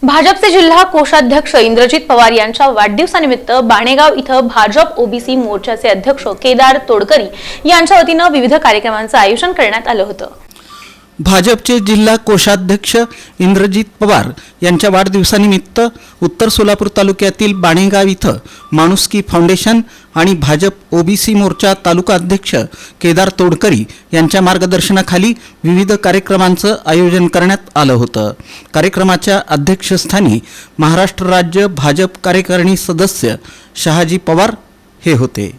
भाजपचे जिल्हा कोषाध्यक्ष इंद्रजित पवार यांच्या वाढदिवसानिमित्त बाणेगाव इथं भाजप ओबीसी मोर्चाचे अध्यक्ष केदार तोडकरी यांच्या वतीनं विविध कार्यक्रमांचं आयोजन करण्यात आलं होतं। भाजपचे जिल्हा कोषाध्यक्ष इंद्रजित पवार यांच्या वाढदिवसानिमित्त उत्तर सोलापूर तालुक्यातील बाणेगाव इथं माणुसकी फाउंडेशन आणि भाजप ओबीसी मोर्चा तालुका अध्यक्ष केदार तोडकरी यांच्या मार्गदर्शनाखाली विविध कार्यक्रमांचं आयोजन करण्यात आलं होतं। कार्यक्रमाच्या अध्यक्षस्थानी महाराष्ट्र राज्य भाजप कार्यकारिणी सदस्य शहाजी पवार हे होते,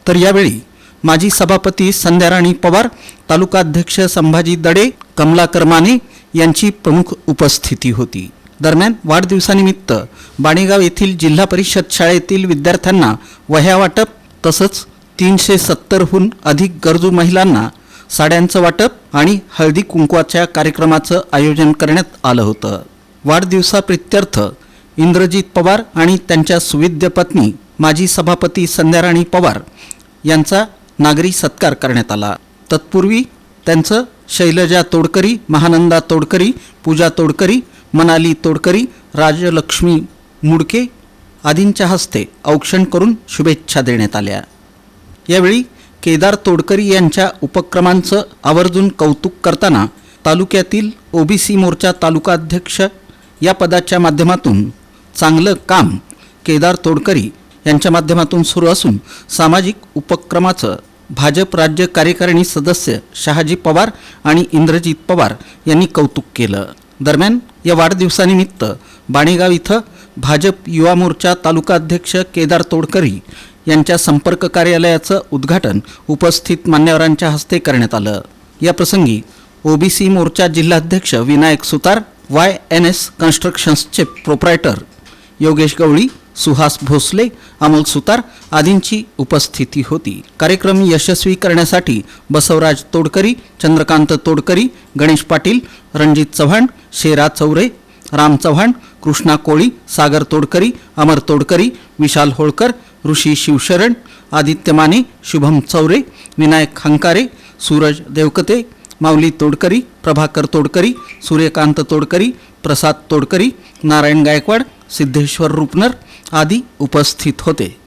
तर यावेळी माजी सभापती संध्याराणी पवार, तालुका अध्यक्ष संभाजी दडे, कमलाकर माने यांची प्रमुख उपस्थिती होती। दरम्यान वाढदिवसानिमित्त बाणेगाव येथील जिल्हा परिषद शाळेतील विद्यार्थ्यांना वह्या वाटप तसंच 370हून अधिक गरजू महिलांना साड्यांचं वाटप आणि हळदी कुंकवाच्या कार्यक्रमाचं आयोजन करण्यात आलं होतं। वाढदिवसाप्रित्यर्थ इंद्रजित पवार आणि त्यांच्या सुविद्य पत्नी माजी सभापती संध्याराणी पवार यांचा नागरी सत्कार करण्यात आला। तत्पूर्वी त्यांचं शैलजा तोडकरी, महानंदा तोडकरी, पूजा तोडकरी, मनाली तोडकरी, राजलक्ष्मी मुडके आदींच्या हस्ते औक्षण करून शुभेच्छा देण्यात आल्या। यावेळी केदार तोडकरी यांच्या उपक्रमांचं आवर्जून कौतुक करताना तालुक्यातील ओबीसी मोर्चा तालुका अध्यक्ष या पदाच्या माध्यमातून चांगलं काम केदार तोडकरी यांच्या माध्यमातून सुरू असून सामाजिक उपक्रमाचं भाजप राज्य कार्यकारिणी सदस्य शहाजी पवार आणि इंद्रजित पवार यांनी कौतुक केलं। दरम्यान या वाढदिवसानिमित्त बाणेगाव इथं भाजप युवा मोर्चा तालुका अध्यक्ष केदार तोडकरी यांच्या संपर्क कार्यालयाचं उद्घाटन उपस्थित मान्यवरांच्या हस्ते करण्यात आलं। या प्रसंगी ओबीसी मोर्चा जिल्हाध्यक्ष विनायक सुतार, YNS कन्स्ट्रक्शन्सचे प्रोप्रायटर योगेश गवळी, सुहास भोसले, अमोल सुतार आदींची उपस्थिती होती। कार्यक्रम यशस्वी करण्यासाठी बसवराज तोडकरी, चंद्रकांत तोडकरी, गणेश पाटील, रणजित चव्हाण, शेरा चौरे, राम चव्हाण, कृष्णा कोळी, सागर तोडकरी, अमर तोडकरी, विशाल होळकर, ऋषी शिवशरण, आदित्य माने, शुभम चौरे, विनायक हंकारे, सूरज देवकते, माऊली तोडकरी, प्रभाकर तोडकरी, सूर्यकांत तोडकरी, प्रसाद तोडकरी, नारायण गायकवाड, सिद्धेश्वर रुपनर आदी उपस्थित होते।